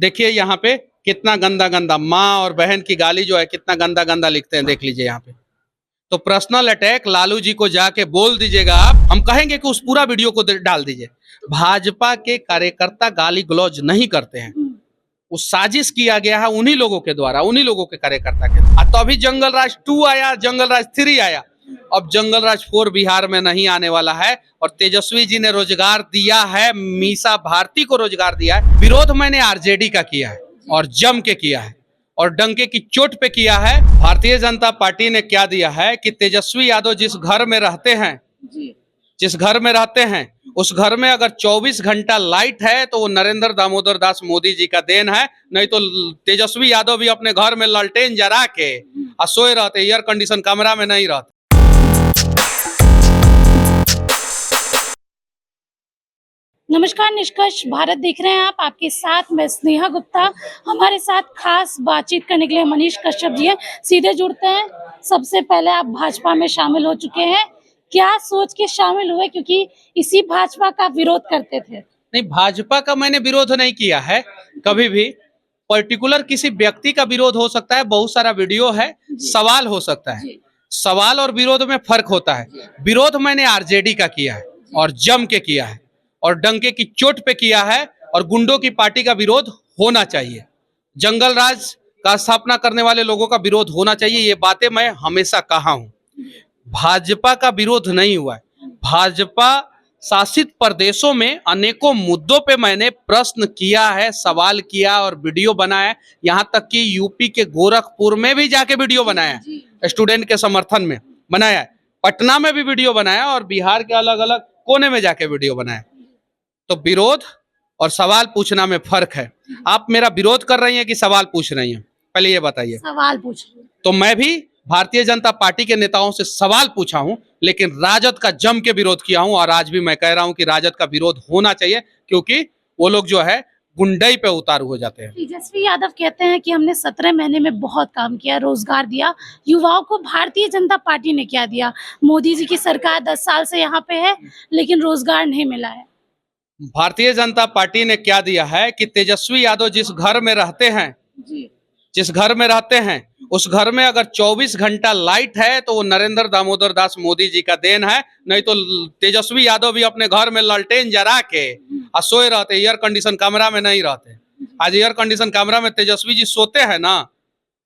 देखिए यहाँ पे कितना गंदा गंदा माँ और बहन की गाली जो है कितना गंदा गंदा लिखते हैं, देख लीजिए यहाँ पे। तो पर्सनल अटैक लालू जी को जाके बोल दीजिएगा आप, हम कहेंगे कि उस पूरा वीडियो को डाल दीजिए। भाजपा के कार्यकर्ता गाली गलौज नहीं करते हैं, वो साजिश किया गया है उन्हीं लोगों के द्वारा, उन्हीं लोगों के कार्यकर्ता के। तो अभी जंगल राज 2 आया, जंगल राज 3 आया, अब जंगल राज 4 बिहार में नहीं आने वाला है। और तेजस्वी जी ने रोजगार दिया है, मीसा भारती को रोजगार दिया है। विरोध मैंने आरजेडी का किया है और जम के किया है और डंके की चोट पे किया है। भारतीय जनता पार्टी ने क्या दिया है कि तेजस्वी यादव जिस घर में रहते हैं, जिस घर में रहते हैं उस घर में अगर 24 घंटा लाइट है तो वो नरेंद्र दामोदर दास मोदी जी का देन है। नहीं तो तेजस्वी यादव भी अपने घर में लालटेन जरा के सोए रहते, एयर कंडीशन कमरा में नहीं रहते। नमस्कार, निष्कर्ष भारत देख रहे हैं आप। आपके साथ मैं स्नेहा गुप्ता। हमारे साथ खास बातचीत करने के लिए मनीष कश्यप जी हैं। सीधे जुड़ते हैं। सबसे पहले आप भाजपा में शामिल हो चुके हैं, क्या सोच के शामिल हुए, क्योंकि इसी भाजपा का विरोध करते थे? नहीं, भाजपा का मैंने विरोध नहीं किया है कभी भी। पर्टिकुलर किसी व्यक्ति का विरोध हो सकता है, बहुत सारा वीडियो है, सवाल हो सकता है। सवाल और विरोध में फर्क होता है। विरोध मैंने आरजेडी का किया है और जम के किया है और डंके की चोट पे किया है। और गुंडों की पार्टी का विरोध होना चाहिए, जंगल राज का स्थापना करने वाले लोगों का विरोध होना चाहिए। ये बातें मैं हमेशा कहा हूं। भाजपा का विरोध नहीं हुआ है। भाजपा शासित प्रदेशों में अनेकों मुद्दों पे मैंने प्रश्न किया है, सवाल किया और वीडियो बनाया। यहाँ तक कि यूपी के गोरखपुर में भी जाके वीडियो बनाया, स्टूडेंट के समर्थन में बनाया, पटना में भी वीडियो बनाया और बिहार के अलग अलग कोने में जाके वीडियो बनाया। तो विरोध और सवाल पूछना में फर्क है। आप मेरा विरोध कर रही हैं कि सवाल पूछ रही हैं, पहले ये बताइए। सवाल पूछ रहे हैं। तो मैं भी भारतीय जनता पार्टी के नेताओं से सवाल पूछा हूं, लेकिन राजद का जम के विरोध किया हूं। और आज भी मैं कह रहा हूं कि राजद का विरोध होना चाहिए, क्योंकि वो लोग जो है गुंडई पे उतारू हो जाते हैं। तेजस्वी यादव कहते हैं कि हमने 17 महीने में बहुत काम किया, रोजगार दिया युवाओं को। भारतीय जनता पार्टी ने क्या दिया? मोदी जी की सरकार 10 साल से यहाँ पे है, लेकिन रोजगार नहीं मिला है। भारतीय जनता पार्टी ने क्या दिया है कि तेजस्वी यादव जिस घर में रहते हैं, जिस घर में रहते हैं उस घर में अगर 24 घंटा लाइट है तो वो नरेंद्र दामोदर दास मोदी जी का देन है। नहीं तो तेजस्वी यादव भी अपने घर में लालटेन जरा के सोए रहते, एयर कंडीशन कमरा में नहीं रहते। आज एयर कंडीशन कमरा में तेजस्वी जी सोते हैं ना,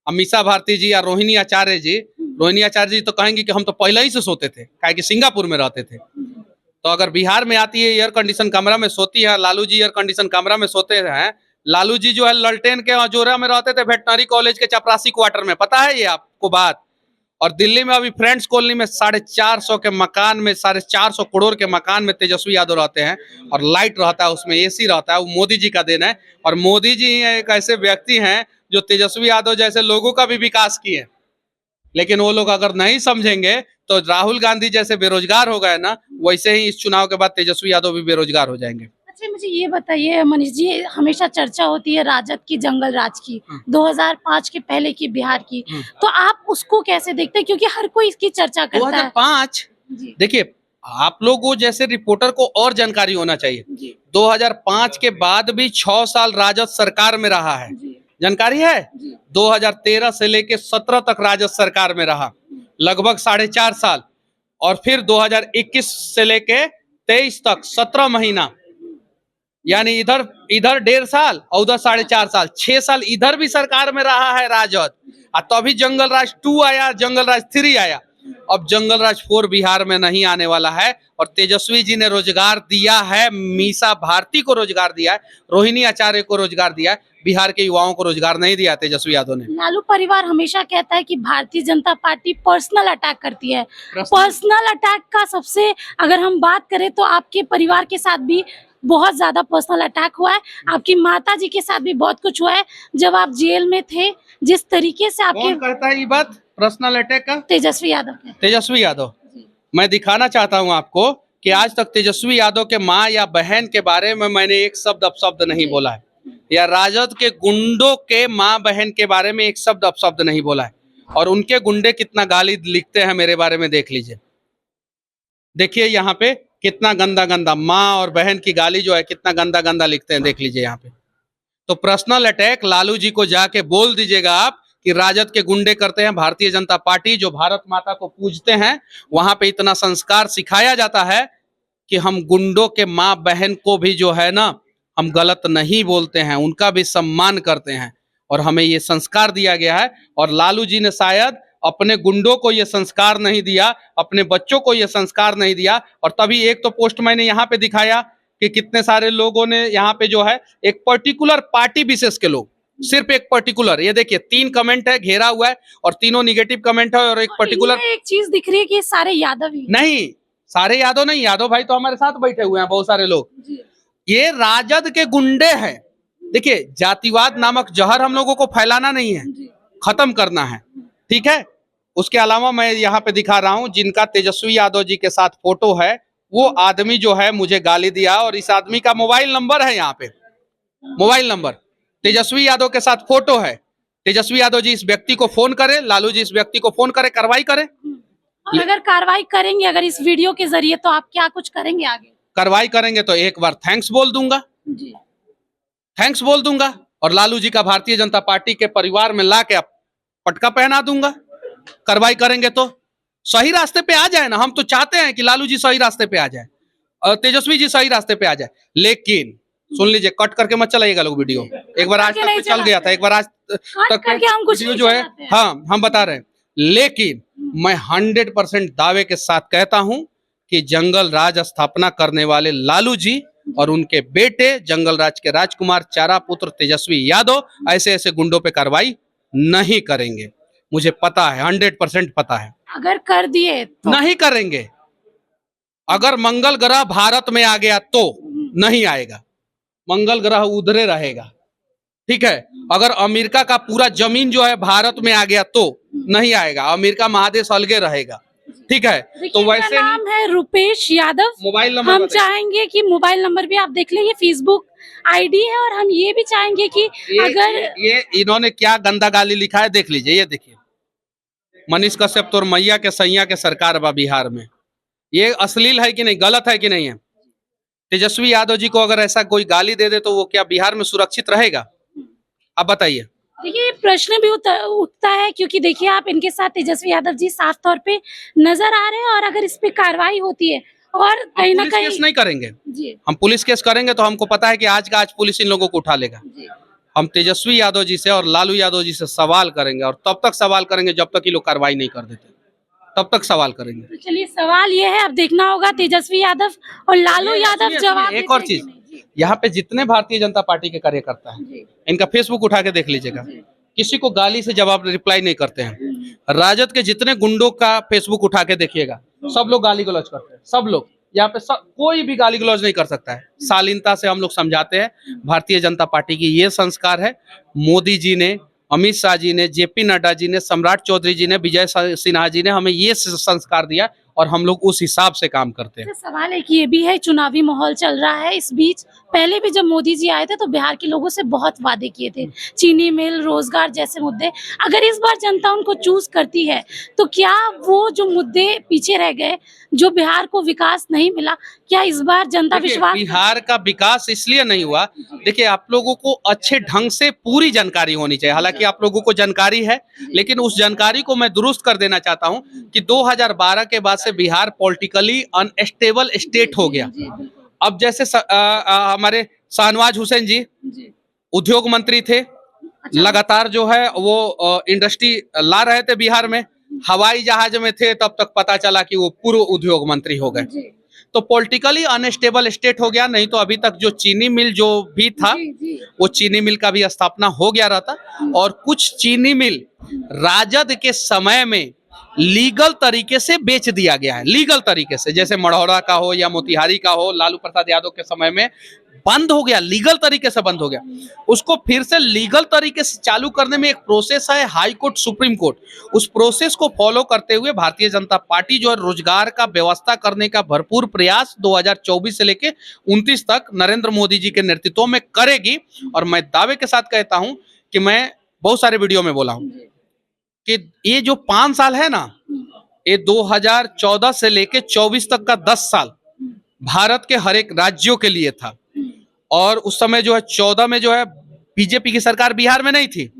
मीसा भारती जी या रोहिणी आचार्य जी। रोहिणी आचार्य जी तो कहेंगे कि हम तो पहले ही से सोते थे, काहे कि सिंगापुर में रहते थे। तो अगर बिहार में आती है, एयर कंडीशन कमरा में सोती है, लालू जी एयर कंडीशन कमरा में सोते हैं। लालू जी जो है ललटेन के जोरा में रहते थे, वेटनरी कॉलेज के चपरासी क्वार्टर में, पता है ये आपको बात। और दिल्ली में अभी फ्रेंड्स कॉलोनी में 450 के मकान में, 450 करोड़ के मकान में तेजस्वी यादव रहते हैं और लाइट रहता है, उसमें एसी रहता है। वो मोदी जी का देन है। और मोदी जी एक ऐसे व्यक्ति हैं जो तेजस्वी यादव जैसे लोगों का भी विकास किए। लेकिन वो लोग अगर नहीं समझेंगे तो राहुल गांधी जैसे बेरोजगार हो गए ना, वैसे ही इस चुनाव के बाद तेजस्वी यादव भी बेरोजगार हो जाएंगे। अच्छा, मुझे ये बताइए मनीष जी, हमेशा चर्चा होती है राजद की, जंगल राज की, 2005 के पहले की बिहार की, तो आप उसको कैसे देखते हैं? क्योंकि हर कोई इसकी चर्चा करता है। 2005 देखिए, आप लोगों जैसे रिपोर्टर को और जानकारी होना चाहिए। 2005 के बाद भी 6 साल राजद सरकार में रहा है, जानकारी है। 2013 से लेके 17 तक राजद सरकार में रहा, लगभग 4.5 साल। और फिर 2021 से लेके 23 तक 17 महीना, यानी इधर 1.5 साल और उधर 4.5 साल, 6 साल इधर भी सरकार में रहा है राजद। तभी जंगल राज 2 आया, जंगल राज 3 आया, अब जंगल राज 4 बिहार में नहीं आने वाला है। और तेजस्वी जी ने रोजगार दिया है, मीसा भारती को रोजगार दिया है, रोहिणी आचार्य को रोजगार दिया है। बिहार के युवाओं को रोजगार नहीं दिया तेजस्वी यादव ने। लालू परिवार हमेशा कहता है कि Bharatiya Janata party personal attack करती है। पर्सनल अटैक का सबसे अगर हम बात करें तो आपके परिवार के साथ भी बहुत ज्यादा पर्सनल अटैक हुआ है। आपकी माता जी के साथ भी बहुत कुछ हुआ है जब आप जेल में थे। जिस तरीके से आपके, कौन कहता है ये बात पर्सनल अटैक का? तेजस्वी यादव। तेजस्वी यादव। मैं दिखाना चाहता हूं आपको कि आज तक तेजस्वी यादव के माँ या बहन के बारे में मैंने एक शब्द अपशब्द नहीं बोला है, या राजद के गुंडों के माँ बहन के बारे में एक शब्द अपशब्द नहीं बोला है। और उनके गुंडे कितना गाली लिखते हैं मेरे बारे में, देख लीजिए। देखिए यहाँ पे कितना गंदा गंदा माँ और बहन की गाली जो है कितना गंदा गंदा लिखते हैं, देख लीजिए यहाँ पे। तो पर्सनल अटैक लालू जी को जाके बोल दीजिएगा आप कि राजद के गुंडे करते हैं, भारतीय जनता पार्टी जो भारत माता को पूजते हैं वहां पे इतना संस्कार सिखाया जाता है कि हम गुंडों के माँ बहन को भी जो है ना हम गलत नहीं बोलते हैं, उनका भी सम्मान करते हैं और हमें ये संस्कार दिया गया है। और लालू जी ने शायद अपने गुंडों को ये संस्कार नहीं दिया, अपने बच्चों को ये संस्कार नहीं दिया। और तभी एक तो पोस्ट मैंने यहाँ पे दिखाया कि कितने सारे लोगों ने यहाँ पे जो है एक पर्टिकुलर पार्टी विशेष के लोग, सिर्फ एक पर्टिकुलर, ये देखिए 3 कमेंट है, घेरा हुआ है और तीनों निगेटिव कमेंट है और एक पर्टिकुलर। एक चीज दिख रही है कि ये सारे यादव ही नहीं, सारे यादव नहीं, यादव भाई तो हमारे साथ बैठे हुए हैं बहुत सारे लोग, ये राजद के गुंडे हैं। देखिए जातिवाद नामक जहर हम लोगों को फैलाना नहीं है, खत्म करना है, ठीक है। उसके अलावा मैं यहाँ पे दिखा रहा हूँ जिनका तेजस्वी यादव जी के साथ फोटो है, वो आदमी जो है मुझे गाली दिया और इस आदमी का मोबाइल नंबर है यहाँ पे, मोबाइल नंबर, तेजस्वी यादव के साथ फोटो है। तेजस्वी यादव जी इस व्यक्ति को फोन करे, लालू जी इस व्यक्ति को फोन करे, कार्रवाई करे। और अगर कार्रवाई करेंगे अगर इस वीडियो के जरिए तो आप क्या कुछ करेंगे आगे? कार्रवाई करेंगे तो एक बार थैंक्स बोल दूंगा जी, थैंक्स बोल दूंगा और लालू जी का भारतीय जनता पार्टी के परिवार में ला के पटका पहना दूंगा। कार्रवाई करेंगे तो सही रास्ते पे आ जाए ना, हम तो चाहते हैं कि लालू जी सही रास्ते पे आ जाए और तेजस्वी जी सही रास्ते पे आ जाए। लेकिन सुन लीजिए, कट करके मत चलाइएगा लोग वीडियो, एक बार आज तक पे चल गया था, एक बार आज तक पे वीडियो जो है, हाँ हम बता रहे हैं। लेकिन मैं 100% दावे के साथ कहता हूं कि जंगल राज स्थापना करने वाले लालू जी और उनके बेटे जंगल राज के राजकुमार चारा पुत्र तेजस्वी यादव ऐसे ऐसे गुंडों पे कार्रवाई नहीं करेंगे, मुझे पता है, 100% पता है। अगर कर दिए तो नहीं करेंगे। अगर मंगल ग्रह भारत में आ गया तो नहीं आएगा, मंगल ग्रह उधरे रहेगा, ठीक है। अगर अमेरिका का पूरा जमीन जो है भारत में आ गया तो नहीं आएगा, अमेरिका महादेश अलगे रहेगा, ठीक है। तो वैसे नाम है रुपेश यादव, मोबाइल नंबर हम चाहेंगे कि मोबाइल नंबर भी आप देख लें, ये फेसबुक आईडी है और हम ये भी चाहेंगे कि अगर ये इन्होंने क्या गंदा गाली लिखा है देख लीजिए, ये देखिए, मनीष कश्यप तो मैया के सैया के सरकार बा बिहार में, ये अश्लील है कि नहीं, गलत है कि नहीं है। तेजस्वी यादव जी को अगर ऐसा कोई गाली दे दे तो वो क्या बिहार में सुरक्षित रहेगा, आप बताइए। देखिए प्रश्न भी उठता है क्योंकि देखिए आप इनके साथ तेजस्वी यादव जी साफ तौर पे नजर आ रहे हैं और अगर इस पे कार्रवाई होती है और कहीं ना कहीं केस नहीं करेंगे जी, हम पुलिस केस करेंगे तो हमको पता है कि आज का आज पुलिस इन लोगों को उठा लेगा। हम तेजस्वी यादव जी से और लालू यादव जी से सवाल करेंगे और तब तक सवाल करेंगे जब तक ये लोग कार्रवाई नहीं कर देते, तब तक सवाल करेंगे। तो चलिए सवाल ये है, अब देखना होगा तेजस्वी यादव और लालू यादव जवाब एक और चीज, यहाँ पे जितने भारतीय जनता पार्टी के कार्यकर्ता हैं इनका फेसबुक उठा के देख लीजिएगा, किसी को गाली से जवाब रिप्लाई नहीं करते हैं। राजद के जितने गुंडों का फेसबुक उठा के देखिएगा, सब लोग गाली गलौज करते हैं, सब लोग यहाँ पे कोई भी गाली गलौज नहीं कर सकता है। शालीनता से हम लोग समझाते हैं, भारतीय जनता पार्टी की ये संस्कार है। मोदी जी ने, अमित शाह जी ने, जेपी नड्डा जी ने, सम्राट चौधरी जी ने, विजय सिन्हा जी ने हमें ये संस्कार दिया और हम लोग उस हिसाब से काम करते हैं। सवाल एक ये भी है, चुनावी माहौल चल रहा है इस बीच, पहले भी जब मोदी जी आए थे तो बिहार के लोगों से बहुत वादे किए थे, चीनी मिल, रोजगार जैसे मुद्दे। अगर इस बार जनता उनको चूज करती है तो क्या वो जो मुद्दे पीछे रह गए, जो बिहार को विकास नहीं मिला, क्या इस बार जनता विश्वास? बिहार का विकास इसलिए नहीं हुआ, देखिए आप लोगों को अच्छे ढंग से पूरी जानकारी होनी चाहिए, हालांकि आप लोगों को जानकारी है लेकिन उस जानकारी को मैं दुरुस्त कर देना चाहता हूं कि 2012 के बाद से बिहार पॉलिटिकली अनस्टेबल स्टेट हो गया। अब जैसे हमारे शाहनवाज हुसैन जी उद्योग मंत्री थे, लगातार जो है वो इंडस्ट्री ला रहे थे बिहार में, हवाई जहाज में थे, तब तक पता चला कि वो पूर्व उद्योग मंत्री हो गए। तो पॉलिटिकली अनस्टेबल स्टेट हो गया, नहीं तो अभी तक जो चीनी मिल जो भी था वो चीनी मिल का भी स्थापना हो गया रहता। और कुछ चीनी मिल राजद के समय में लीगल तरीके से बेच दिया गया है, लीगल तरीके से, जैसे मढ़ौरा का हो या मोतिहारी का हो, लालू प्रसाद यादव के समय में बंद हो गया, लीगल तरीके से बंद हो गया। उसको फिर से लीगल तरीके से चालू करने में एक प्रोसेस है, हाई कोर्ट, सुप्रीम कोर्ट। उस प्रोसेस को फॉलो करते हुए भारतीय जनता पार्टी जो है रोजगार का व्यवस्था करने का भरपूर प्रयास 2024 से लेके 29 तक नरेंद्र मोदी जी के नेतृत्व में करेगी। और मैं दावे के साथ कहता हूं कि मैं बहुत सारे वीडियो में बोला हूं कि ये जो 5 साल है ना, ये 2014 से लेके 24 तक का 10 साल भारत के हर एक राज्यों के लिए था। और उस समय जो है 14 में जो है बीजेपी की सरकार बिहार में नहीं थी,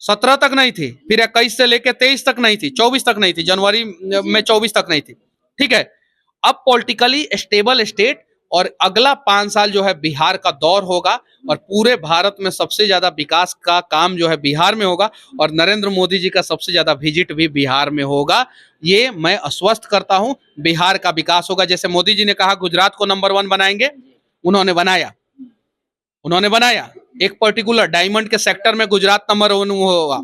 17 तक नहीं थी, फिर 21 से लेके 23 तक नहीं थी, 24 तक नहीं थी, जनवरी में 24 तक नहीं थी। ठीक है, अब पॉलिटिकली स्टेबल स्टेट और अगला 5 साल जो है बिहार का दौर होगा और पूरे भारत में सबसे ज्यादा विकास का काम जो है बिहार में होगा और नरेंद्र मोदी जी का सबसे ज्यादा विजिट भी बिहार में होगा। ये मैं आश्वस्त करता हूं, बिहार का विकास होगा। जैसे मोदी जी ने कहा गुजरात को नंबर 1 बनाएंगे, उन्होंने बनाया एक पर्टिकुलर डायमंड के सेक्टर में गुजरात नंबर 1 होगा।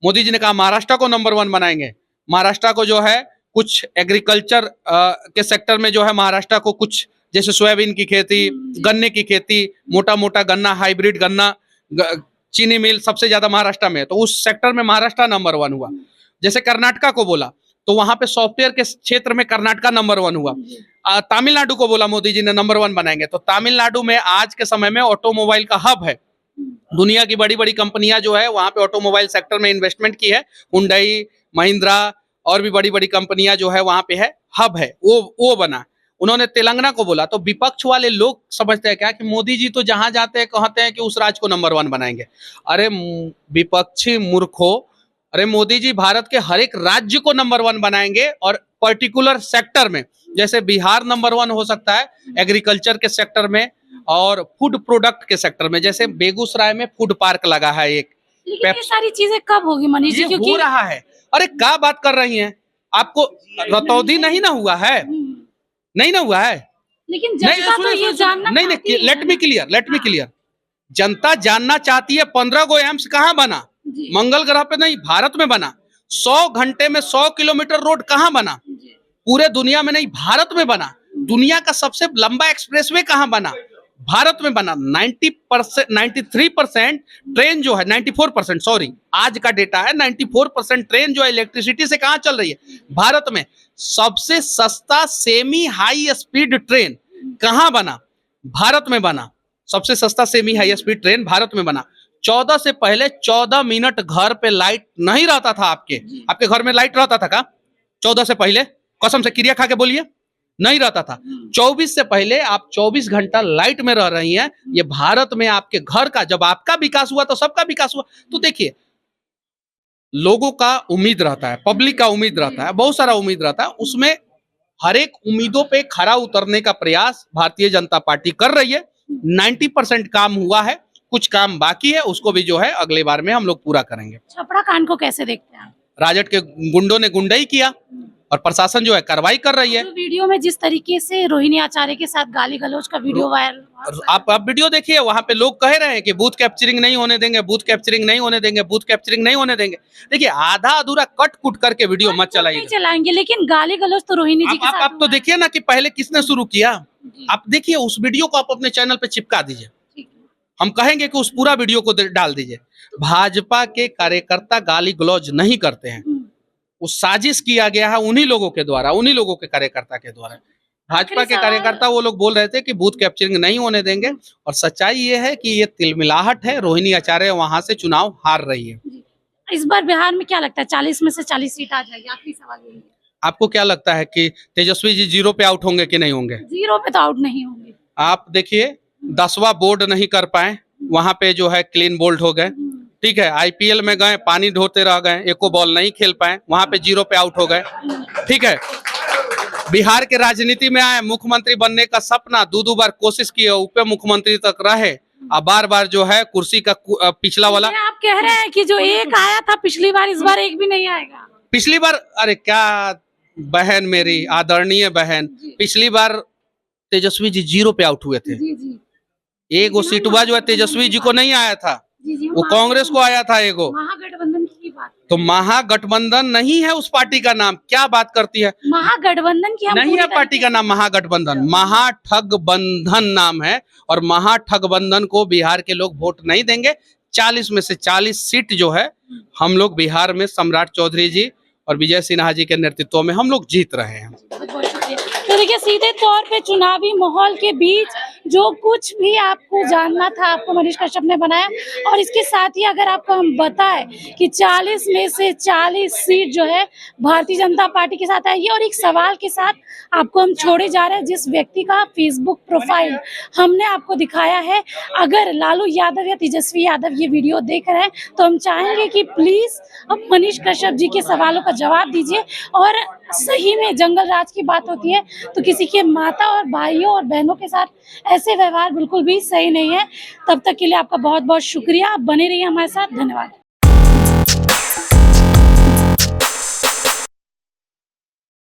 मोदी जी ने कहा महाराष्ट्र को नंबर 1 बनाएंगे, महाराष्ट्र को जो है कुछ एग्रीकल्चर के सेक्टर में जो है महाराष्ट्र को कुछ जैसे सोयाबीन की खेती, गन्ने की खेती, मोटा मोटा गन्ना, हाइब्रिड गन्ना, चीनी मिल सबसे ज्यादा महाराष्ट्र में है, तो उस सेक्टर में महाराष्ट्र नंबर 1 हुआ। जैसे कर्नाटका को बोला तो वहां पे सॉफ्टवेयर के क्षेत्र में कर्नाटका नंबर 1 हुआ। तमिलनाडु को बोला मोदी जी ने नंबर 1 बनाएंगे, तो तमिलनाडु में आज के समय में ऑटोमोबाइल का हब है। दुनिया की बड़ी बड़ी कंपनियां जो है वहां पे ऑटोमोबाइल सेक्टर में इन्वेस्टमेंट की है, हुंडई, महिंद्रा और भी बड़ी बड़ी कंपनियां जो है वहां पे है, हब है, वो बना। उन्होंने तेलंगाना को बोला, तो विपक्ष वाले लोग समझते हैं क्या कि मोदी जी तो जहां जाते हैं कहते हैं कि उस राज्य को नंबर 1 बनाएंगे। अरे विपक्षी मूर्खों, अरे मोदी जी भारत के हर एक राज्य को नंबर 1 बनाएंगे और पर्टिकुलर सेक्टर में, जैसे बिहार नंबर 1 हो सकता है एग्रीकल्चर के सेक्टर में और फूड प्रोडक्ट के सेक्टर में। जैसे बेगूसराय में फूड पार्क लगा है एक। लेकिन ये सारी चीजें कब होगी मनीष जी? ये क्योंकि हो रहा है। अरे क्या बात कर रही हैं आपको, रतौंधी नहीं ना हुआ है, नहीं ना हुआ है। लेकिन जनता तो ये जानना नहीं, लेट मी क्लियर। जनता जानना चाहती है 15 गो एम्स कहाँ बना, मंगल ग्रह पे नहीं, भारत में बना। 100 घंटे में 100 किलोमीटर रोड कहाँ बना, पूरे दुनिया में नहीं, भारत में बना। दुनिया का सबसे लंबा एक्सप्रेसवे कहाँ बना, भारत में बना। 93% ट्रेन जो है, 94% सॉरी, आज का डेटा है, 94% ट्रेन जो है इलेक्ट्रिसिटी से कहाँ चल रही है, भारत में। सबसे सस्ता सेमी हाई स्पीड ट्रेन कहाँ बना, भारत में बना। सबसे सस्ता semi high speed train Bharat में बना। 14 से पहले 14 मिनट घर पे लाइट नहीं रहता था। आपके घर में लाइट रहता था क्या 14 से पहले? कसम से क्रिया खा के बोलिए, नहीं रहता था। 24 से पहले आप 24 घंटा लाइट में रह रही हैं। ये भारत में आपके घर का, जब आपका विकास हुआ तो सबका विकास हुआ। तो देखिए, लोगों का उम्मीद रहता है, पब्लिक का उम्मीद रहता है, बहुत सारा उम्मीद रहता है, उसमें हर एक उम्मीदों पे खरा उतरने का प्रयास भारतीय जनता पार्टी कर रही है। 90% काम हुआ है, कुछ काम बाकी है, उसको भी जो है अगले बार में हम लोग पूरा करेंगे। छपरा कांड को कैसे देखते हैं आप? राजद के गुंडों ने गुंडाई किया और प्रशासन जो है कार्रवाई कर रही है। जो वीडियो में जिस तरीके से रोहिणी आचार्य के साथ गाली गलौज का वीडियो वायरल, आप वीडियो देखिए, वहां पे लोग कह रहे हैं कि बूथ कैप्चरिंग नहीं होने देंगे, बूथ कैप्चरिंग नहीं होने देंगे, बूथ कैप्चरिंग नहीं होने देंगे। देखिए, आधा अधूरा कट कुट करके वीडियो मत चलाइए। चलाएंगे, लेकिन गाली गलौज तो रोहिणी जी के साथ आप तो देखिए ना कि पहले किसने शुरू किया। आप देखिए, उस वीडियो को आप अपने चैनल पे चिपका दीजिए, हम कहेंगे कि उस पूरा वीडियो को डाल दीजिए। भाजपा के कार्यकर्ता गाली गलौज नहीं करते हैं, वो साजिश किया गया है उन्हीं लोगों के द्वारा, उन्हीं लोगों के कार्यकर्ता के द्वारा। भाजपा के कार्यकर्ता वो लोग बोल रहे थे कि बूथ कैप्चरिंग नहीं होने देंगे, और सच्चाई ये है कि ये तिलमिलाहट है। रोहिणी आचार्य वहां से चुनाव हार रही है। इस बार बिहार में क्या लगता है 40 में से 40 सीट आ जाएगी? आखिरी सवाल यही है। आपको क्या लगता है कि तेजस्वी जी 0 पे आउट होंगे कि नहीं होंगे? 0 पे तो आउट नहीं होंगे। आप देखिए, 10वां बोर्ड नहीं कर पाए, वहां पे जो है क्लीन बोल्ड हो गए। ठीक है, आईपीएल में गए, पानी ढोते रह गए, एको बॉल नहीं खेल पाए, वहां पे 0 पे आउट हो गए। ठीक है, बिहार के राजनीति में आए, मुख्यमंत्री बनने का सपना, 2 बार कोशिश किए, उप मुख्यमंत्री तक रहे, अब बार जो है कुर्सी का पिछला वाला। आप कह रहे हैं कि जो एक आया था पिछली बार, इस बार एक भी नहीं आएगा? पिछली बार, अरे क्या बहन, मेरी आदरणीय बहन, पिछली बार तेजस्वी जी 0 पे आउट हुए थे। एक वो सीटुआ जो है तेजस्वी जी को नहीं आया था, वो कांग्रेस को आया था। एगो महागठबंधन की बात, तो महागठबंधन नहीं है उस पार्टी का नाम, क्या बात करती है? महागठबंधन की नहीं है पार्टी का नाम महागठबंधन, महाठगबंधन नाम है। और महाठगबंधन को बिहार के लोग वोट नहीं देंगे। 40 में से 40 सीट जो है हम लोग बिहार में सम्राट चौधरी जी और विजय सिन्हा जी के नेतृत्व में हम लोग जीत रहे हैं। तो देखिए, सीधे तौर पे चुनावी माहौल के बीच जो कुछ भी आपको जानना था आपको मनीष कश्यप ने बनाया। और इसके साथ ही अगर आपको हम बताएं कि 40 में से 40 सीट जो है भारतीय जनता पार्टी के साथ आई है। और एक सवाल के साथ आपको हम छोड़े जा रहे हैं, जिस व्यक्ति का फेसबुक प्रोफाइल हमने आपको दिखाया है। अगर लालू यादव या तेजस्वी यादव ये वीडियो देख रहे हैं तो हम चाहेंगे कि प्लीज अब मनीष कश्यप जी के सवालों का जवाब दीजिए। और सही में जंगल राज की बात होती है तो किसी के माता और भाइयों और बहनों के साथ ऐसे व्यवहार बिल्कुल भी सही नहीं है। तब तक के लिए आपका बहुत बहुत शुक्रिया। आप बने रहिए हमारे साथ। धन्यवाद।